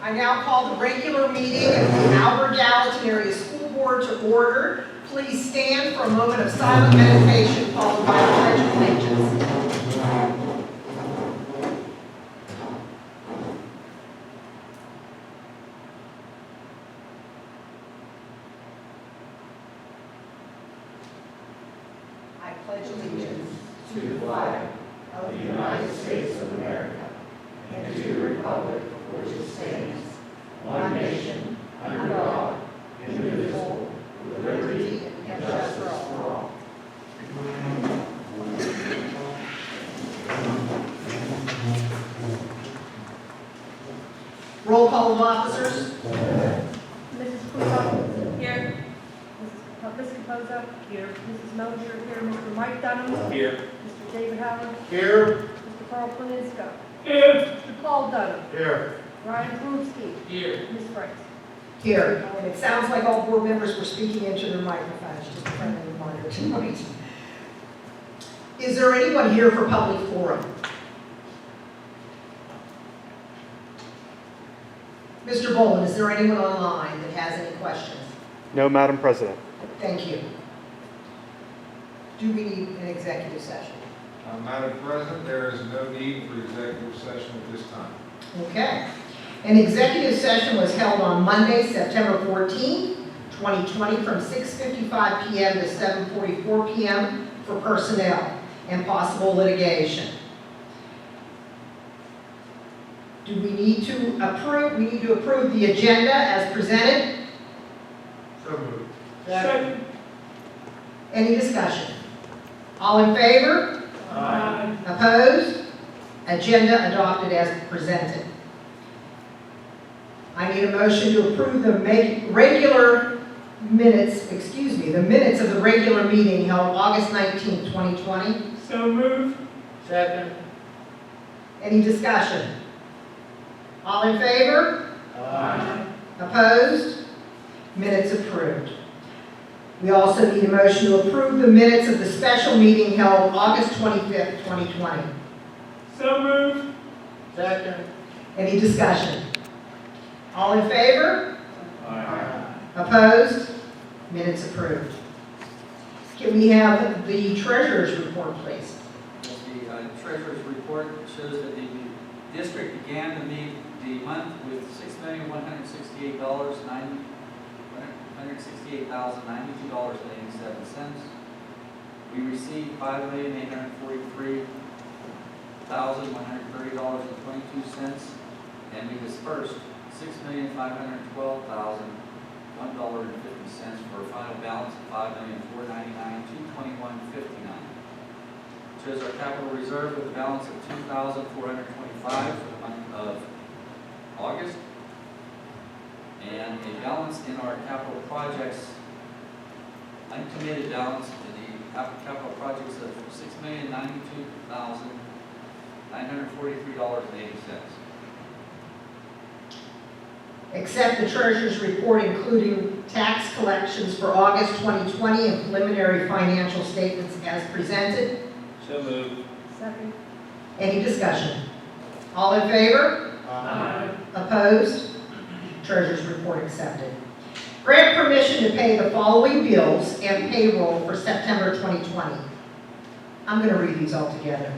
I now call the regular meeting of the Albert Gallatin Area School Board to order. Please stand for a moment of silent meditation followed by the Pledge of Allegiance. I pledge allegiance to the flag of the United States of America and to the republic for which it stands, one nation, under God, indivisible, with liberty and justice for all. Roll call of officers. Mrs. Crusoe? Here. Mrs. Capoza? Here. Mrs. Mosier? Here. Mr. Mike Dunham? Here. Mr. David Howard? Here. Mr. Carl Planinska? Here. Mr. Paul Dunham? Here. Ryan Krupski? Here. Ms. Franks? Here. And it sounds like all board members were speaking into their microphones, just a friendly reminder tonight. Is there anyone here for public forum? Mr. Boland, is there anyone online that has any questions? No, Madam President. Thank you. Do we need an executive session? Madam President, there is no need for executive session at this time. Okay. An executive session was held on Monday, September 14, 2020, from 6:55 p.m. to 7:44 p.m. for personnel and possible litigation. Do we need to approve? We need to approve the agenda as presented. So moved. Second. Any discussion? All in favor? Aye. Opposed? Agenda adopted as presented. I need a motion to approve the regular minutes, the minutes of the regular meeting held August 19, 2020. So moved. Second. Any discussion? All in favor? Aye. Opposed? Minutes approved. We also need a motion to approve the minutes of the special meeting held August 25th, 2020. So moved. Second. Any discussion? All in favor? Aye. Opposed? Minutes approved. Can we have the treasurer's report, please? The treasurer's report shows that the district began the month with $6,168,092.87. We received $5,843,130.22, and we dispersed $6,512,001.50 for a final balance of $5,499,221.59. Shows our capital reserve with a balance of $2,425 for the month of August, and a balance in our capital projects, uncommitted balance in the capital projects of $6,092,943.80. Accept the treasurer's report, including tax collections for August 2020 and preliminary financial statements as presented. So moved. Second. Any discussion? All in favor? Aye. Opposed? Treasurer's report accepted. Grant permission to pay the following bills and payroll for September 2020. I'm going to read these all together.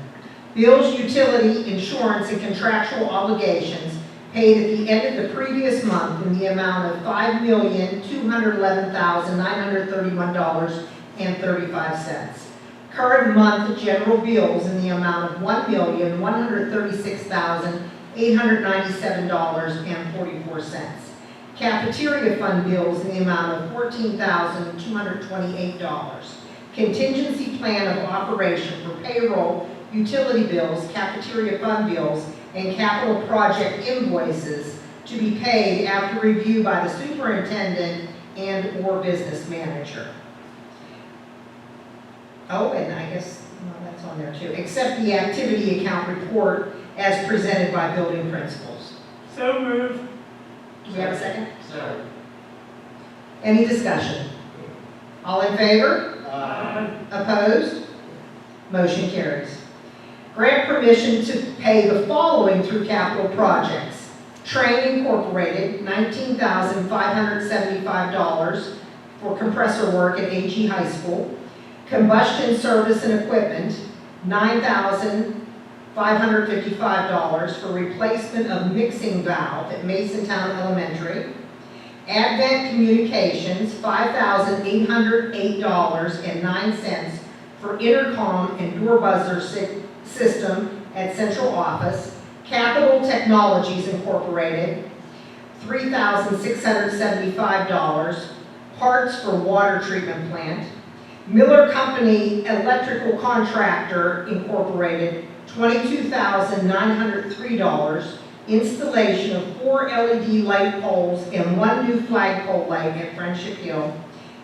Bills, utility, insurance, and contractual obligations paid at the end of the previous month in the amount of $5,211,931.35. Current month general bills in the amount of $1,136,897.44. Cafeteria fund bills in the amount of $14,228. Contingency plan of operation for payroll, utility bills, cafeteria fund bills, and capital project invoices to be paid after review by the superintendent and/or business manager. Oh, and I guess, well, that's on there too. Accept the activity account report as presented by building principals. So moved. Do we have a second? Second. Any discussion? All in favor? Aye. Opposed? Motion carries. Grant permission to pay the following through capital projects. Train Incorporated, $19,575 for compressor work at AG High School. Combustion Service and Equipment, $9,555 for replacement of mixing valve at Masontown Elementary. Advent Communications, $5,808.09 for intercom and door buzzer system at central office. Capital Technologies Incorporated, $3,675, parts for water treatment plant. Miller Company Electrical Contractor Incorporated, $22,903, installation of 4 LED light poles and 1 new flagpole light at Friendship Hill.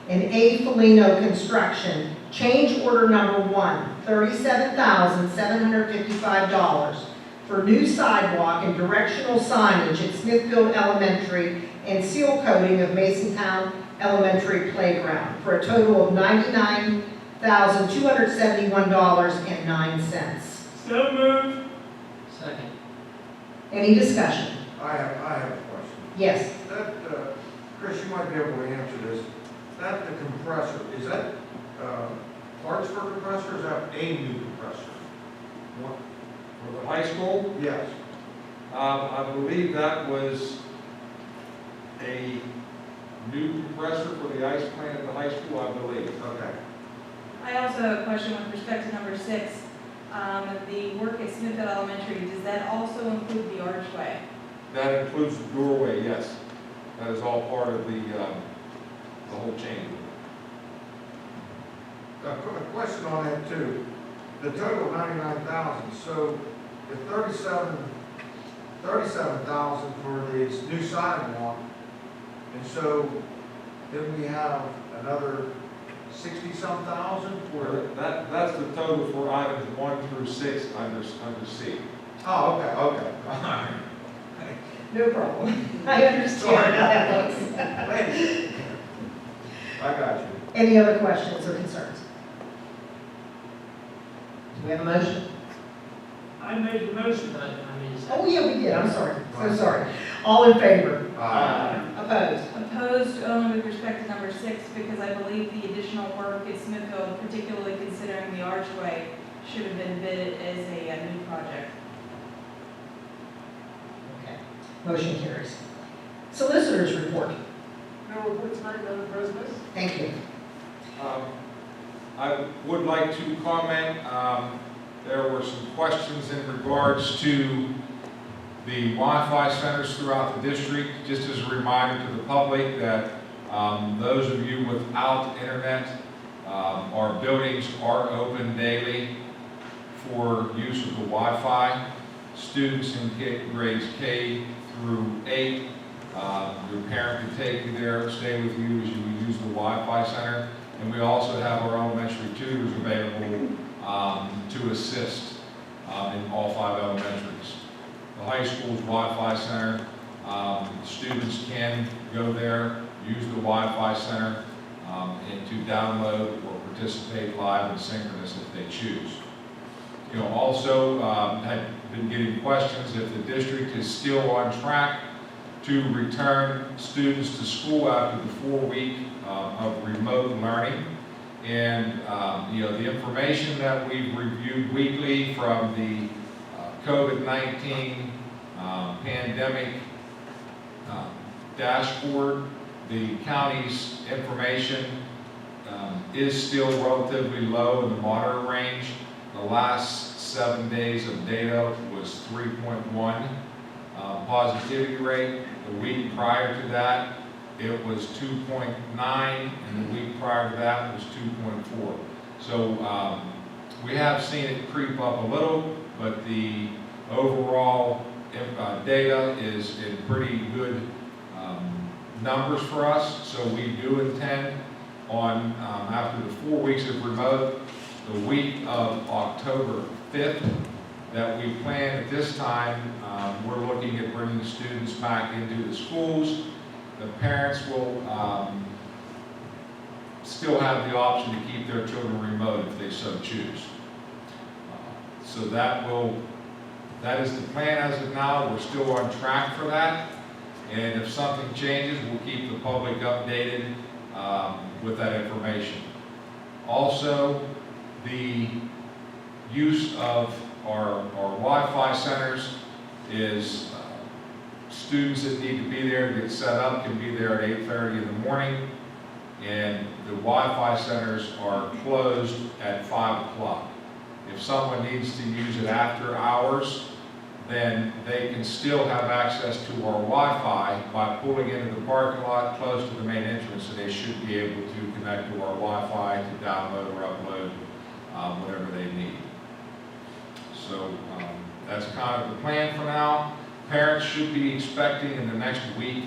And A. Felino Construction, change order number 1, $37,755 for new sidewalk and directional signage at Smithfield Elementary and seal coating of Masontown Elementary Playground for a total of $99,271.09. So moved. Second. Any discussion? I have a question. Yes. That, Chris, you might be able to answer this. That the compressor, is that parts for compressor, or is that a new compressor? For the high school, Yes. I believe that was a new compressor for the ice plant at the high school, I believe. Okay. I also have a question with respect to number 6. The work at Smithfield Elementary, does that also include the archway? That includes the doorway, yes. That is all part of the whole chain. A question on that too. The total 99,000, so the 37,000 for this new sidewalk, and so then we have another 60-some thousand for. That's the total for items 1 through 6 under C. Oh, okay, okay. All right. No problem. I understand how that looks. I got you. Any other questions or concerns? Do we have a motion? I made the motion, but I mean, Oh, yeah, we did, I'm sorry, so sorry. All in favor? Opposed? Opposed only with respect to number 6 because I believe the additional work at Smithfield, particularly considering the archway, should have been bid as a new project. Okay, motion carries. Solicitors report. no report tonight, Madam President. Thank you. I would like to comment, there were some questions in regards to the Wi-Fi centers throughout the district. Just as a reminder to the public that those of you without internet, our buildings are open daily for use of the Wi-Fi. Students in grades K through 8, your parent can take you there, stay with you as you use the Wi-Fi center. And we also have our elementary tutors available to assist in all 5 elementaries. The high school's Wi-Fi center, students can go there, use the Wi-Fi center, and to download or participate live and synchronous if they choose. You know, also had been getting questions if the district is still on track to return students to school after the 4-week of remote learning. And you know, the information that we've reviewed weekly from the COVID-19 pandemic dashboard, the county's information is still relatively low in the moderate range. The last 7 days of data was 3.1 positivity rate. The week prior to that, it was 2.9, and the week prior to that was 2.4. So we have seen it creep up a little, but the overall data is in pretty good numbers for us. So we do intend on, after the 4 weeks of remote, the week of October 5th, that we plan at this time, we're looking at bringing the students back into the schools. The parents will still have the option to keep their children remote if they so choose. So that will That is the plan as of now. We're still on track for that. And if something changes, we'll keep the public updated with that information. Also, the use of our Wi-Fi centers is students that need to be there to get set up can be there at 8:30 in the morning, and the Wi-Fi centers are closed at 5 o'clock. If someone needs to use it after hours, then they can still have access to our Wi-Fi by pulling into the parking lot close to the main entrance, and they should be able to connect to our Wi-Fi to download or upload whatever they need. So that's kind of the plan for now. Parents should be expecting in the next week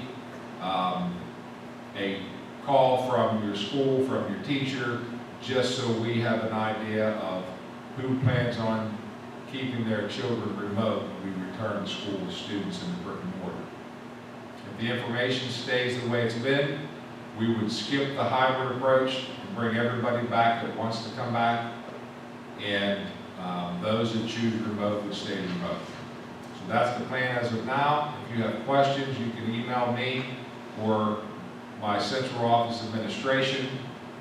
a call from your school, from your teacher, just so we have an idea of who plans on keeping their children remote when we return to school with students in the brick and mortar. If the information stays the way it's been, we would skip the hybrid approach and bring everybody back that wants to come back, and those that choose remote would stay remote. So that's the plan as of now. If you have questions, you can email me or my central office administration,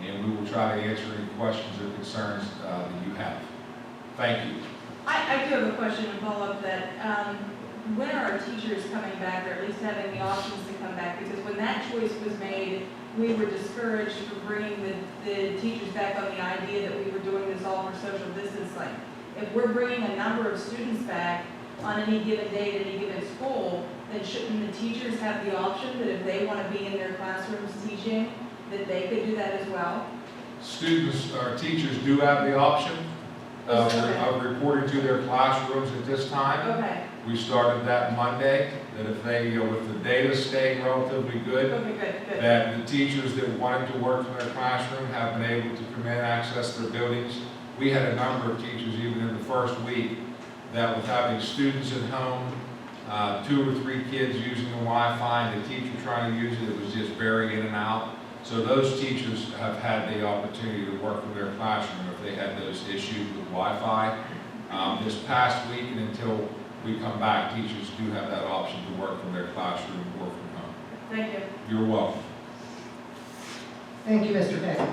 and we will try to answer any questions or concerns that you have. Thank you. I do have a question to follow up that, when are our teachers coming back, or at least having the options to come back? Because when that choice was made, we were discouraged from bringing the teachers back on the idea that we were doing this all for social distancing. If we're bringing a number of students back on any given day at any given school, then shouldn't the teachers have the option that if they want to be in their classrooms teaching, that they could do that as well? Students or teachers do have the option of reporting to their classrooms at this time. Okay, We started that Monday, that if they, with the data staying relatively good, okay, good. that the teachers that wanted to work from their classroom have been able to come in, access their buildings. We had a number of teachers, even in the first week, that with having students at home, 2 or 3 kids using the Wi-Fi, and the teacher trying to use it, it was just very in and out. So those teachers have had the opportunity to work from their classroom if they had those issues with Wi-Fi. This past week and until we come back, teachers do have that option to work from their classroom or from home. Thank you. You're welcome. Thank you, Mr. Petty.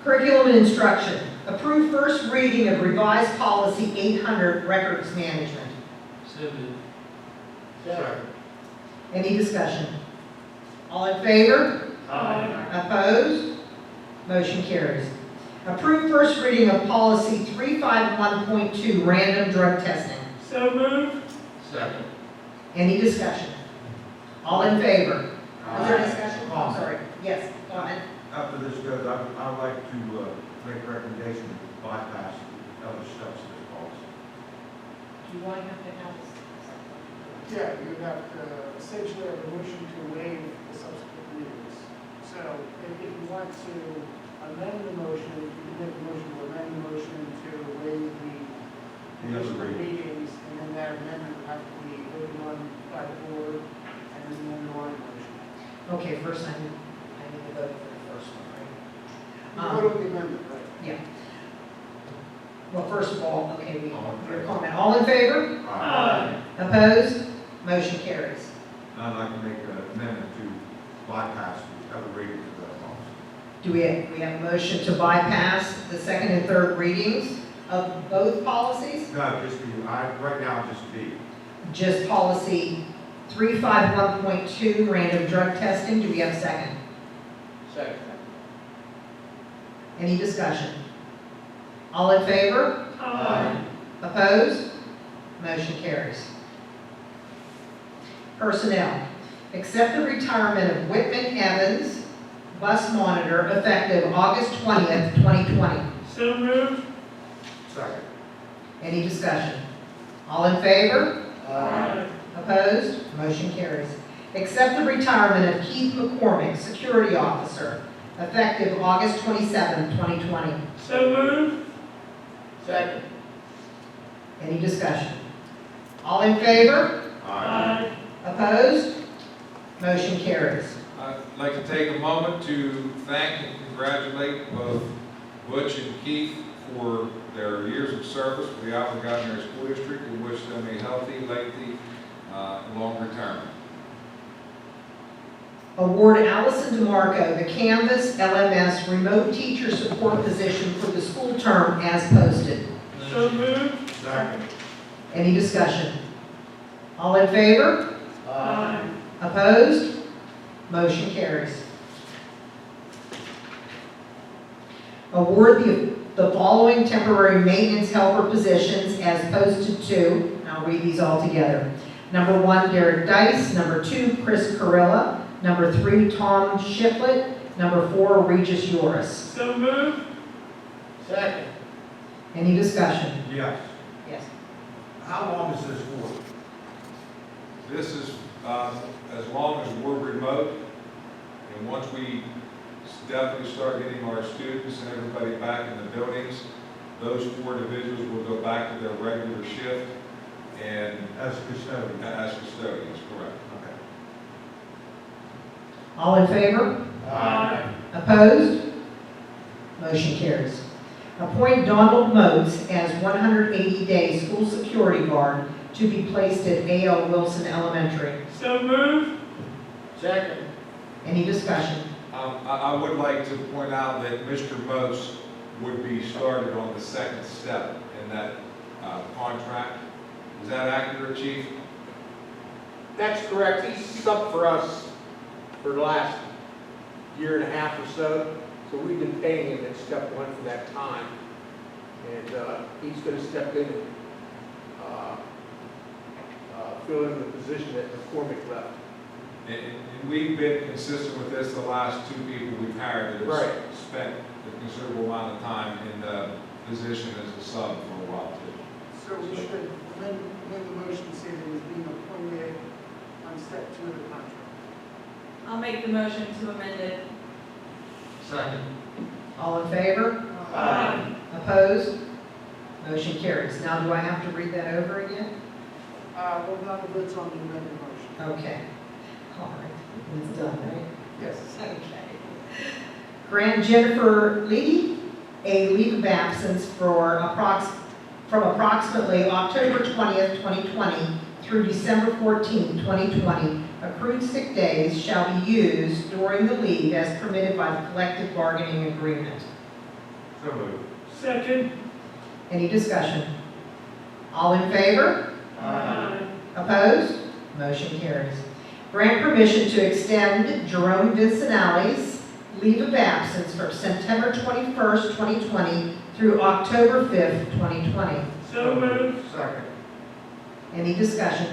Curriculum and instruction. Approve first reading of revised policy 800, records management. So moved. Second. Any discussion? All in favor? Opposed? Motion carries. Approve first reading of policy 351.2, random drug testing. So moved. Second. Any discussion? All in favor? Is there discussion? Oh, I'm sorry. Yes, comment. After this goes, I'd like to make a recommendation to bypass other steps of this policy. Do you want to have to have this? Yeah, you have to essentially have a motion to waive the subsequent readings. So if you want to amend the motion, you can make a motion to amend the motion to waive the additional readings, and then that amendment will have to be voted on by the board, and then the underlying motion. Okay, first I need to vote for the first one, right? You vote on the amendment, right? Yeah. Well, first of all, okay, your comment. All in favor? Opposed? Motion carries. I'd like to make an amendment to bypass the other readings of that policy. Do we have a motion to bypass the second and third readings of both policies? No, just right now, just B. Just policy 351.2, random drug testing. Do we have a second? Second. Any discussion? All in favor? Opposed? Motion carries. Personnel. Accept the retirement of Whitman Evans, bus monitor, effective August 20th, 2020. So moved. Second. Any discussion? All in favor? Opposed? Motion carries. Accept the retirement of Keith McCormick, security officer, effective August 27th, 2020. So moved. Second. Any discussion? All in favor? Opposed? Motion carries. I'd like to take a moment to thank and congratulate both Butch and Keith for their years of service for the Alvin Gallatin School District and wish them a healthy, lengthy, long retirement. Award Allison DeMarco the Canvas LMS Remote Teacher Support position for the school term as posted. So moved. Second. Any discussion? All in favor? Aye. Opposed? Motion carries. Award the following temporary maintenance helper positions as posted to, and I'll read these all together. Number 1, Derek Dice. Number 2, Chris Carilla. Number 3, Tom Shiflett. Number 4, Regis Yoris. So moved. Second. Any discussion? Yes. Yes. How long is this for? This is as long as we're remote, and once we definitely start getting our students and everybody back in the buildings, those 4 individuals will go back to their regular shift and As custodian? as custodians, correct. Okay. All in favor? Aye. Opposed? Motion carries. Appoint Donald Motes as 180-day school security guard to be placed at A.L. Wilson Elementary. So moved. Second. Any discussion? I would like to point out that Mr. Mose would be started on the second step in that contract. Is that accurate, Chief? That's correct. He's up for us for the last year and a half or so. So we've been paying him at step 1 for that time. And he's going to step in and fill in the position that McCormick left. And we've been consistent with this, the last 2 people we've hired that Right. have spent a considerable amount of time in the position as a sub for a while too. So we should amend the motion to say that he's being appointed on step 2 of the contract. I'll make the motion to amend it. Second. All in favor? Aye. Opposed? Motion carries. Now, do I have to read that over again? Well, now the vote's on the amended motion. Okay. All right. It's done, right? Yes. Okay. Grant Jennifer Lee a leave of absence for from approximately October 20th, 2020 through December 14th, 2020. Accrued sick days shall be used during the leave as permitted by the collective bargaining agreement. So moved. Second. Any discussion? All in favor? Aye. Opposed? Motion carries. Grant permission to extend Jerome Vincenali's leave of absence from September 21st, 2020 through October 5th, 2020. So moved. Second. Any discussion?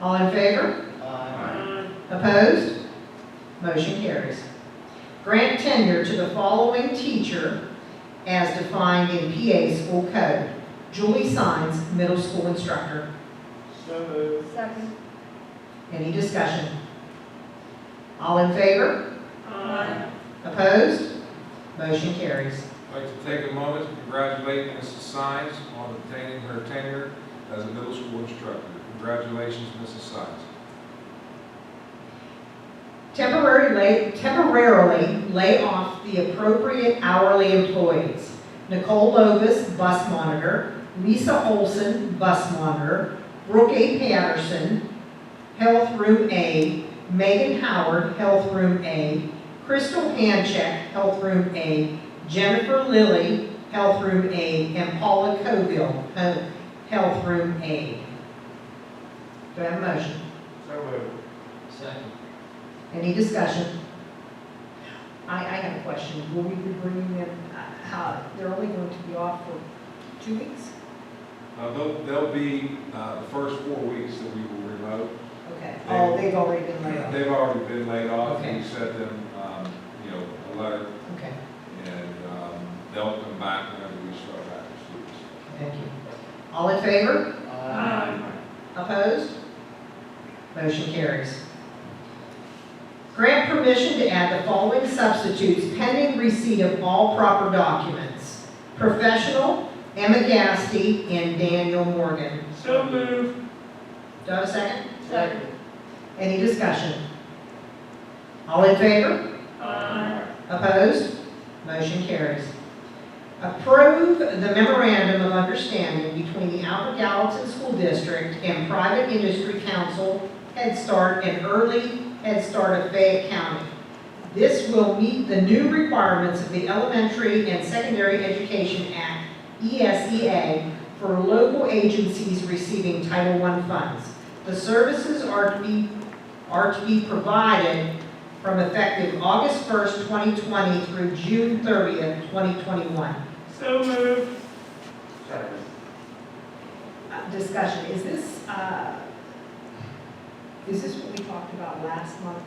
All in favor? Aye. Opposed? Motion carries. Grant tenure to the following teacher as defined in PA School Code. Julie Signs, middle school instructor. So moved. Second. Any discussion? All in favor? Aye. Opposed? Motion carries. I'd like to take a moment to congratulate Mrs. Sines on obtaining her tenure as a middle school instructor. Congratulations, Mrs. Sines. Temporarily lay off the appropriate hourly employees. Nicole Lovis, bus monitor. Lisa Olson, bus monitor. Brooke A. Patterson, health room A. Megan Howard, health room A. Crystal Hancheck, health room A. Jennifer Lilly, health room A. And Paula Coville, health room A. Do I have a motion? So moved. Second. Any discussion? I have a question. Will we be bringing them, they're only going to be off for 2 weeks? They'll be the first 4 weeks that we will remote. Okay. Oh, they've already been laid off. They've already been laid off. Okay. We sent them, a letter, Okay, and they'll come back whenever we start back with students. thank you. All in favor? Aye. Opposed? Motion carries. Grant permission to add the following substitutes pending receipt of all proper documents. Professional, Emma Gasty, and Daniel Morgan. So moved. Do I have a second? Second. Any discussion? All in favor? Aye. Opposed? Motion carries. Approve the memorandum of understanding between the Alpha Gallatin School District and Private Industry Council, Head Start, and Early Head Start of Fayette County. This will meet the new requirements of the Elementary and Secondary Education Act, ESEA, for local agencies receiving Title I funds. The services are to be provided from effective August 1st, 2020 through June 30th, 2021. So moved. Second. Discussion, is this what we talked about last month?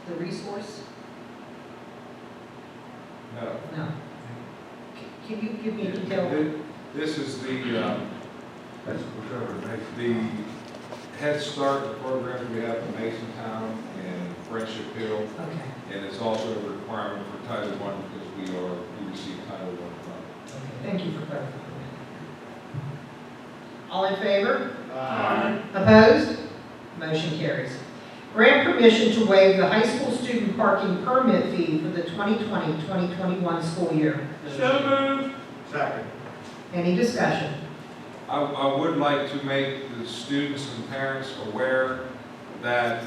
The resource? No. No. Can you give me a detail? This is That's whatever it makes. the Head Start program we have in Masontown and Friendship Hill, Okay, and it's also a requirement for Title I because we receive Title I funds. okay, thank you for clarifying that. All in favor? Opposed? Motion carries. Grant permission to waive the high school student parking permit fee for the 2020-2021 school year. So moved. Second. Any discussion? I would like to make the students and parents aware that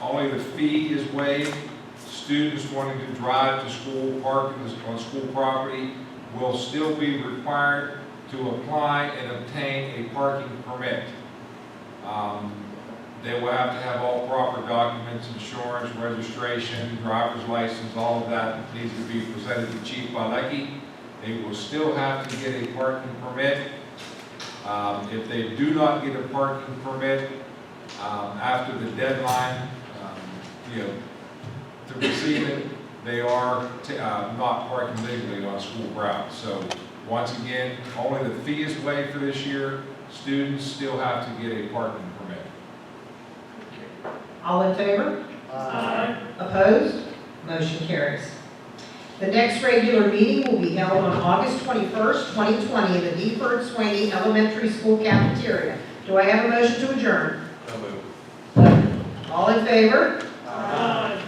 only the fee is waived. Students wanting to drive to school, park on school property will still be required to apply and obtain a parking permit. They will have to have all proper documents, insurance, registration, driver's license, all of that needs to be presented to Chief Balecki. They will still have to get a parking permit. If they do not get a parking permit after the deadline, to receive it, they are not parking legally on school grounds. So once again, only the fee is waived for this year. Students still have to get a parking permit. All in favor? Opposed? Motion carries. The next regular meeting will be held on August 21st, 2020 in the Deaford Swaney Elementary School cafeteria. Do I have a motion to adjourn? So moved. All in favor? Aye.